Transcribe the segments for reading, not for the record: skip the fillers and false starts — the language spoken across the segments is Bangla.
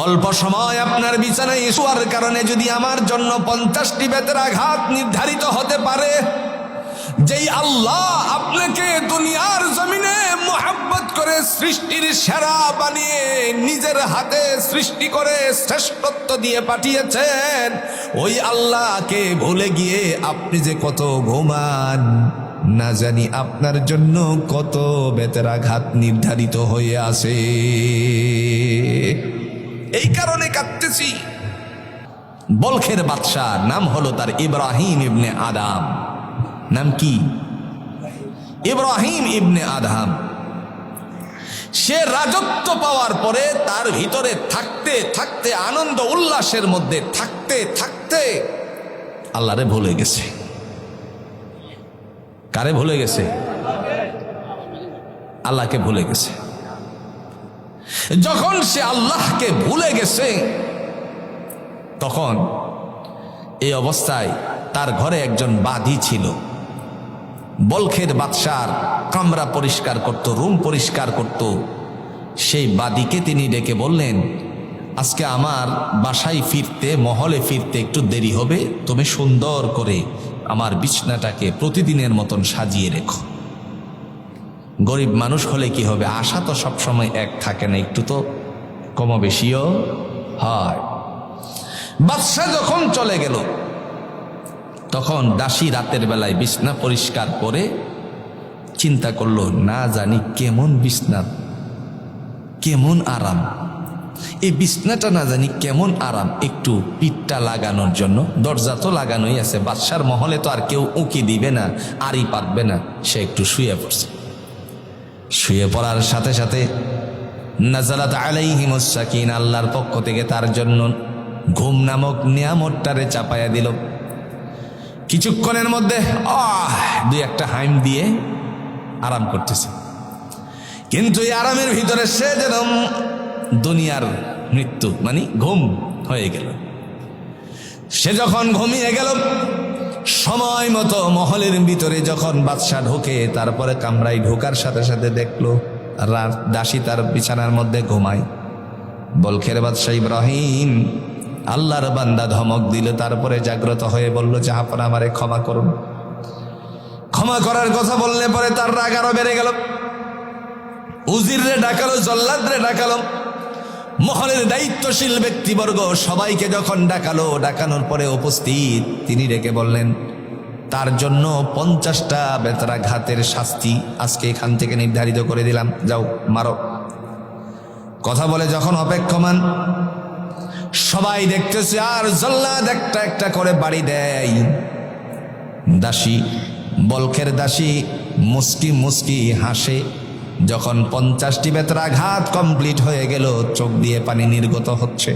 অল্প সময় আপনার বিছানায় শোয়ার কারণে যদি আমার জন্য 50টি বেতের আঘাত নির্ধারিত হতে পারে, যেই আল্লাহ আপনাকে দুনিয়ার জমিনে মোহাব্বত করে সৃষ্টির সেরা বানিয়ে নিজের হাতে সৃষ্টি করে শ্রেষ্ঠত্ব দিয়ে পাঠিয়েছেন, ওই আল্লাহকে ভুলে গিয়ে আপনি যে কত ঘুমান, না জানি আপনার জন্য কত বেতের আঘাত নির্ধারিত হয়ে আছে। এই কারণে কাঁদতেছি। বলখের বাদশাহ নাম হলো তার ইব্রাহিম ইবনে আদম। নাম কি? ইব্রাহিম ইবনে আদম। সে রাজত্ব পাওয়ার পরে তার ভিতরে থাকতে থাকতে, আনন্দ উল্লাসের মধ্যে থাকতে থাকতে আল্লাহরে ভুলে গেছে। কারে ভুলে গেছে? আল্লাহকে ভুলে গেছে। যখন সে আল্লাহকে ভুলে গেছে, তখন এই অবস্থায় তার ঘরে একজন বাদী ছিল। বলখের বাদশার কামরা পরিষ্কার করত, রুম পরিষ্কার করত। সেই বাদীকে তিনি ডেকে বললেন, আজকে আমার বাসায় ফিরতে, মহলে ফিরতে একটু দেরি হবে, তুমি সুন্দর করে আমার বিছনাটাকে প্রতিদিনের মতন সাজিয়ে রেখো। গরিব মানুষ হলে কি হবে, আশা তো সবসময় এক থাকে না, একটু তো কম বেশিও হয়। বাদশা যখন চলে গেল, তখন দাসী রাতের বেলায় বিছনা পরিষ্কার করে চিন্তা করলো, না জানি কেমন বিছনা, কেমন আরাম, এই বিছনাটা না জানি কেমন আরাম, একটু পিঠটা লাগানোর জন্য। দরজা তো লাগানোই আছে, বাদশার মহলে তো আর কেউ উঁকি দিবে না, আরই পারবে না। সে একটু শুয়ে পড়ছে। শুয়ে পড়ার সাথে সাথে নাজালাত আলাইহিমুস সাকিনা, আল্লাহর পক্ষ থেকে তার জন্য ঘুম নামক নিয়ামতটারে চাপায়া দিল। কিছুক্ষণের মধ্যে দুই একটা হাইম দিয়ে আরাম করতেছে। কিন্তু এই আরামের ভিতরে সে যেন দুনিয়ার মৃত্যু মানে ঘুম হয়ে গেল। সে যখন ঘুমিয়ে গেল, সময় মতো মহলের ভিতরে যখন বাদশা ঢোকে, তারপরে কামরায় ঢোকার সাথে সাথে দেখলো দাসী তার বিছানার মধ্যে ঘুমায়। বলখের বাদশা ইব্রাহিম আল্লাহর বান্দা ধমক দিল, তারপরে জাগ্রত হয়ে বলল, জাহাপনা আমারে ক্ষমা করুন। ক্ষমা করার কথা বললে পরে তার রাগ আরো বেড়ে গেল। উজির রে ডাকালো, জল্লাদ রে ডাকালো, মহলের দায়িত্বশীল ব্যক্তিবর্গ সবাইকে যখন ডাকালো, ডাকানোর পরে উপস্থিত তিনি ডেকে বললেন, তার জন্য 50টা বেত্রাঘাতের শাস্তি আজকে এখান থেকে নির্ধারিত করে দিলাম, যাও মারো। কথা বলে যখন অপেক্ষমান, সবাই দেখতেছে আর জল্লাদ একটা একটা করে বাড়ি দেয়। দাসী, বলখের দাসী মুস্কি মুস্কি হাসে। যখন 50টি বেত্রাঘাত কমপ্লিট হয়ে গেল, চোখ দিয়ে পানি নির্গত হচ্ছে।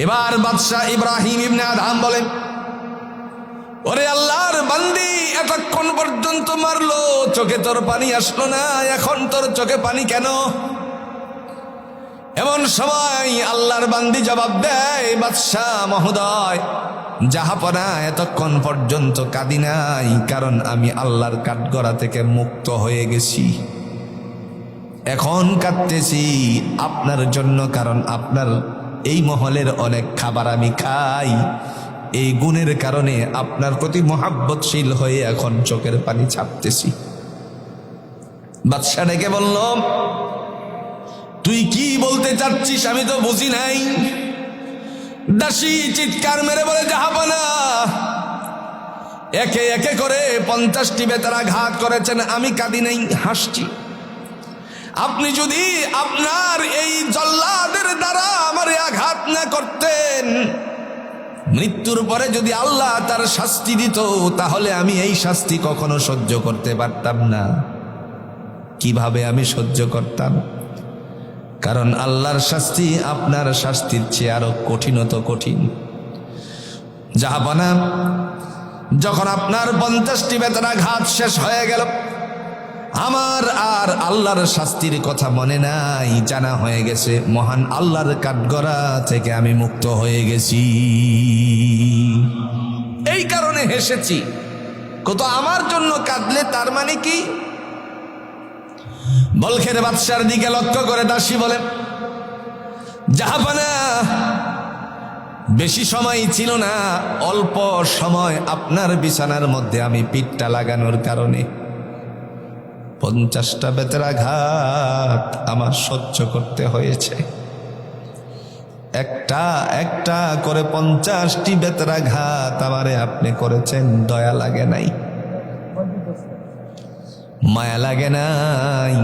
এবার বাদশাহ ইব্রাহিম ইবনে আদম বলেন, ওরে আল্লাহর বান্দি, এতক্ষণ পর্যন্ত মারলো, চোখে তোর পানি আসলো না, এখন তোর চোখে পানি কেন? এমন সময় আল্লাহর বান্দি জবাব দেয়, বাদশাহ মহোদয়, জাহাপনা, এতক্ষণ পর্যন্ত কাঁদি নাই, কারণ আমি আল্লাহর কাঠগড়া থেকে মুক্ত হয়ে গেছি। এখন কাঁদতেছি আপনার জন্য, কারণ আপনার এই মহলের অনেক খাবার আমি খাই, এই গুণের কারণে আপনার প্রতি মহাব্বতশীল হয়ে এখন চোখের পানি ছাপতেছি। বাদশা ডেকে বলল, তুই কি বলতে চাচ্ছিস আমি তো বুঝি নাই। দাসী চিৎকার মেরে বলে, জাহাপনা, একে একে করে 50টি বেত্রাঘাত করেছেন, আমি কাঁদি নাই, হাসছি। আপনি যদি আপনার এই জল্লাদের দ্বারা আমারে আঘাত না করতেন, মৃত্যুর পরে যদি আল্লাহ তার শাস্তি দিত, তাহলে আমি এই শাস্তি কখনো সহ্য করতে পারতাম না। কিভাবে আমি সহ্য করতাম? কারণ আল্লাহর শাস্তি আপনার শাস্তির চেয়ে আরো কঠিনত কঠিন। জাহাপনা, যখন আপনার 50টি বেত্রাঘাত শেষ হয়ে গেল, আমার আর আল্লাহর শাস্তির কথা মনে নাই, জানা হয়ে গেছে মহান আল্লাহর কাঠগড়া থেকে আমি মুক্ত হয়ে গেছি। এই কারণে হেসেছি। কত আমার জন্য কাঁদলে তার মানে কি? বলখের বাদশার দিকে লক্ষ্য করে দাসী বলেন, জাহাপানা, বেশি সময় ছিল না, অল্প সময় আপনার বিছানার মধ্যে আমি পিঠটা লাগানোর কারণে 50টা বেত্রাঘাত আমার সহ্য করতে হয়েছে। একটা একটা করে 50টি বেত্রাঘাত আমারে আপনি করেছেন, দয়া লাগে নাই, মায়া লাগে নাই?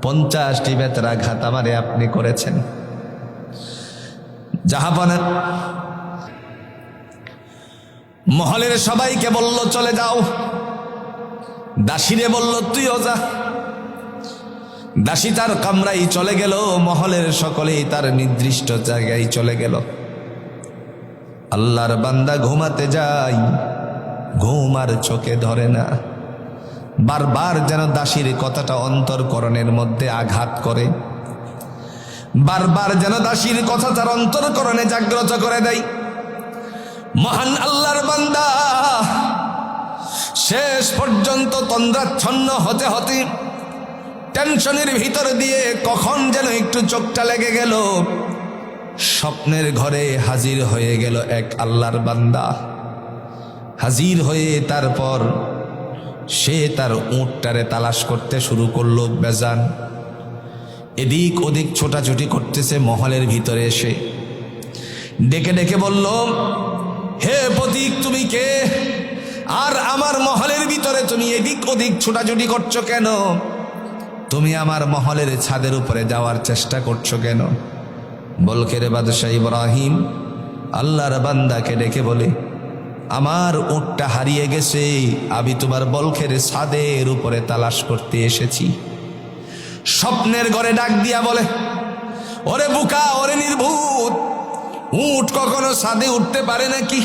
50টি বেত্রাঘাত আমারে আপনি করেছেন। জাহাপানা মহলের সবাইকে বলল চলে যাও, দাসীরে বলল তুইও যা। দাসী তার কামরায় চলে গেল, মহলের সকলেই তার নির্দিষ্ট জায়গায় চলে গেল। আল্লাহর বান্দা ঘুমাতে যায়, ঘুম আর চোখে ধরে না। বারবার যেন দাসীর কথাটা অন্তরকরণের মধ্যে আঘাত করে, বারবার যেন দাসীর কথা তার অন্তরকরণে জাগ্রত করে দেয়। মহান আল্লাহর বান্দা শেষ পর্যন্ত তন্দ্রাচ্ছন্ন হতে হতে টেনশনের ভিতর দিয়ে কখন যেন একটু চোখটা লেগে গেল, স্বপ্নের ঘরে হাজির হয়ে গেল এক আল্লাহর বান্দা। হাজির হয়ে তারপর সে তার উটটারে তালাশ করতে শুরু করলো। বেজান এদিক ওদিক ছোটাছুটি করতেছে। মহলের ভিতরে এসে ডেকে ডেকে বলল, হে পথিক তুমি কে? আর আমার মহলের ভিতরে তুমি এদিক ওদিক ছোটাছুটি করছো কেন? তুমি আমার মহলের ছাদের উপরে যাওয়ার চেষ্টা করছো কেন? বলখের বাদশাহ ইব্রাহিম আল্লাহর বান্দাকে ডেকে বলে, আমার উটটা হারিয়ে গেছে, আমি তোমার বলখের ছাদের উপরে তালাশ করতে এসেছি। স্বপ্নের ঘরে ডাক দিয়া বলে, ওরে বুকা, ওরে নির্ভূত, উট কখনো ছাদে উঠতে পারে নাকি?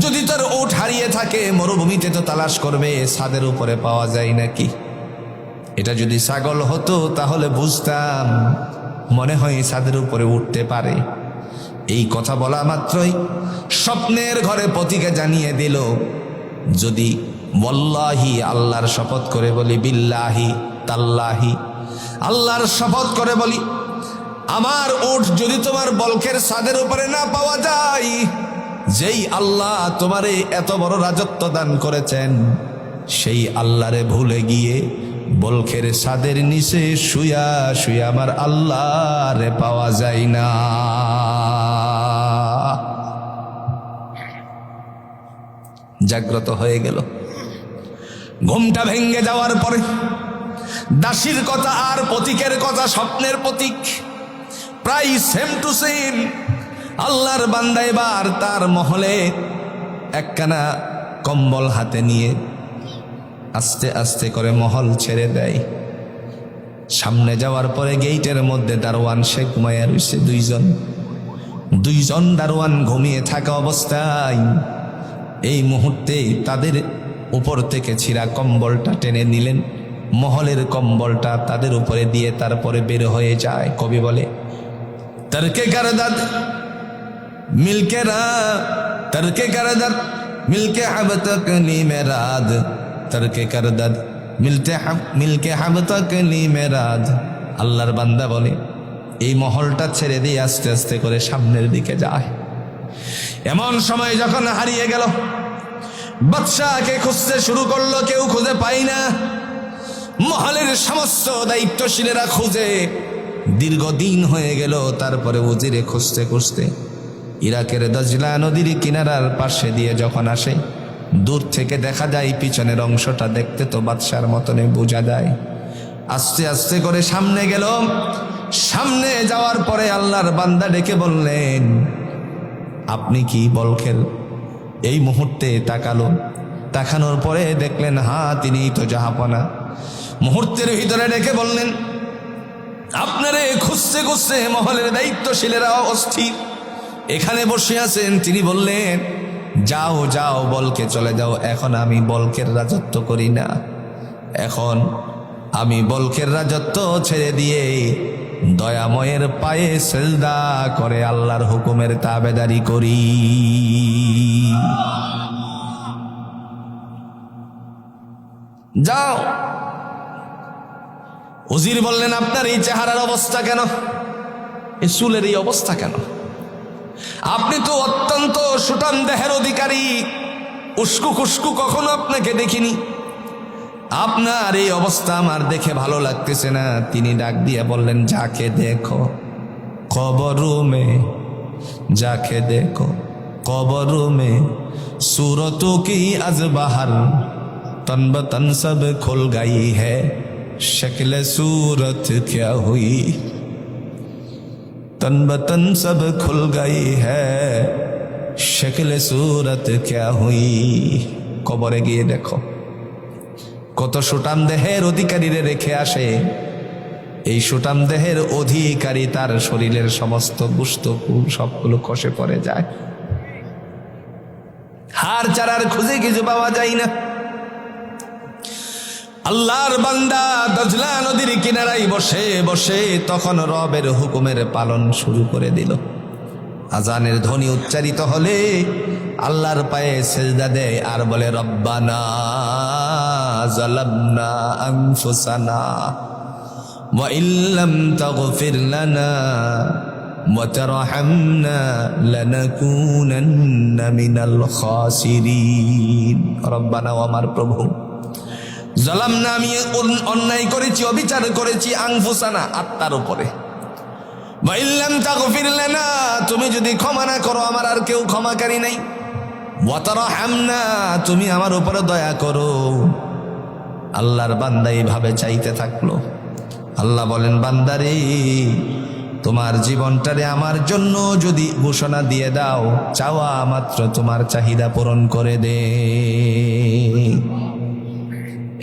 যদি তোর উট হারিয়ে থাকে মরুভূমিতে তো তালাশ করবে, ছাদের উপরে পাওয়া যায় নাকি? এটা যদি ছাগল হতো তাহলে বুঝতাম, মনে হয় ছাদের উপরে উঠতে পারে। এই কথা বলা মাত্রই স্বপ্নের ঘরে পথিকে জানিয়ে দিল, যদি ওয়াল্লাহি আল্লাহর শপথ করে বলি, বিল্লাহি তাল্লাহি আল্লাহর শপথ করে বলি, আমার উট যদি তোমার বলখের ছাদের উপরে না পাওয়া যায়, যেই আল্লাহ তোমারে এত বড় রাজত্ব দান করেছেন, সেই আল্লাহরে ভুলে গিয়ে বলখের ছাদের নিচে শুয়া শুয়া আমার আল্লাহরে পাওয়া যায় না। জাগ্রত হয়ে গেল। ঘুমটা ভেঙ্গে যাওয়ার পরে দাসীর কথা আর পথিকের কথা, স্বপ্নের প্রতীক প্রায় সেম টু সেম। আল্লাহর বান্দা এবার তার মহলে একখানা কম্বল হাতে নিয়ে আস্তে আস্তে করে মহল ছেড়ে দেয়। সামনে যাওয়ার পরে গেইটের মধ্যে দারোয়ান সে ঘুমাইয়া রয়েছে। দুইজন দারোয়ান ঘুমিয়ে থাকা অবস্থায় এই মুহূর্তে তাদের উপর থেকে ছিঁড়া কম্বলটা টেনে নিলেন, মহলের কম্বলটা তাদের উপরে দিয়ে তারপরে বের হয়ে যায়। কবি বলে, তরকে গারদাদ মিলকে রা, তরকে গারদাদ মিলকে হাব তক নি মেরাদ, তরকে গারদাদ মিলকে হাব তক নি মেরাদ। আল্লাহর বান্দা বলে, এই মহলটা ছেড়ে দিয়ে আস্তে আস্তে করে সামনের দিকে যায়। এমন সময় যখন হারিয়ে গেল, বাদশাকে খুঁজতে শুরু করলো, কেউ খুঁজে পাই না। মহলের সমস্ত দায়িত্বশীলেরা খুঁজে দীর্ঘদিন হয়ে গেল। তারপরে উজিরে খুঁজতে খুঁজতে ইরাকের দজলা নদীর কিনারার পাশে দিয়ে যখন আসে, দূর থেকে দেখা যায় পিছনের অংশটা দেখতে তো বাদশার মতনে বোঝা যায়। আস্তে আস্তে করে সামনে গেল। সামনে যাওয়ার পরে আল্লাহর বান্দা ডেকে বললেন, আপনি কি বলখের? এই মুহূর্তে তাকালো, তাকানোর পরে দেখলেন তিনি তো জাহাপনা। মুহূর্তের ভিতরে ডেকে বললেন, আপনারে খুঁজতে খুঁজতে মহলের দায়িত্বশীলেরা অস্থির, এখানে বসে আছেন। তিনি বললেন, যাও যাও, বলকে চলে যাও। এখন আমি বলকের রাজত্ব করি না, এখন আমি বলকের রাজত্ব ছেড়ে দিয়ে দয়াময়ের পায়ে সেজদা করে আল্লাহর হুকুমের তাবেদারি করি। যাও। উজির বললেন, আপনার এই চেহারার অবস্থা কেন? এই চুলের এই অবস্থা কেন? আপনি তো অত্যন্ত সুঠাম দেহের অধিকারী, উস্কু খুস্কু কখনো আপনাকে দেখিনি। আপনার এই অবস্থা আমার দেখে ভালো লাগতেছে না। তিনি ডাক দিয়ে বললেন, যাকে দেখো কবরু মে, যাকে দেখো কবরু মে, सूरतों की अज बाहर तन बतन सब खुल गई है, शक्ल सूरत क्या हुई, तन बतन सब खुल गई है, शक्ल सूरत क्या हुई। কবরে গিয়ে দেখো কত সুঠাম দেহের অধিকারীরে রেখে আসে। এই সুঠাম দেহের অধিকারী তার শরীরের সমস্ত গোশত সবগুলো খসে পড়ে যায়, হাড় চারার খুঁজে কিছু পাওয়া যায় না। আল্লাহর বান্দা দজলা নদীর কিনারায় বসে বসে তখন রবের হুকুমের পালন শুরু করে দিল। আজানের ধ্বনি উচ্চারিত হলে আল্লাহর পায়ে সেজদা দেয় আর বলে, রব্বানা যালামনা আনফুসানা ওয়া ইল্লাম তাগফির লানা ওয়া তারহামনা লানাকুনান্না মিনাল খাসিরিন। রব্বানা, আমার প্রভু, যালামনা, আমি অন্যায় করেছি, অবিচার করেছি, আনফুসানা, আত্মার উপরে, ওয়া ইল্লাম তাগফির লানা, তুমি যদি ক্ষমা না করো আমার আর কেউ ক্ষমাকারী নাই, ওয়া তারহামনা, তুমি আমার উপরে দয়া করো। আল্লাহর বান্দা এইভাবে চাইতে থাকলো। আল্লাহ বলেন, বান্দারে তোমার জীবনটারে আমার জন্য যদি ঘোষণা দিয়ে দাও, চাওয়া মাত্র তোমার চাহিদা পূরণ করে দে।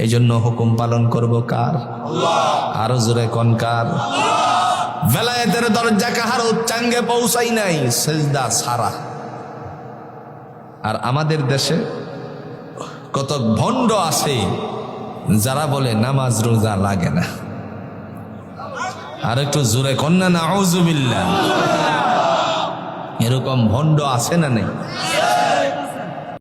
এই জন্য হুকুম পালন করব কার? আরো জোরে কোন কার? বেলায়েতের দরজা কাহার উচ্চাঙ্গে পৌঁছাই নাই, সেজদা সারা। আর আমাদের দেশে কত ভণ্ড আছে যারা বলে নামাজ রোজা লাগে না। আর একটু জোরে কন্যা নাউজুবিল্লাহ, এরকম ভণ্ড আছে না নেই?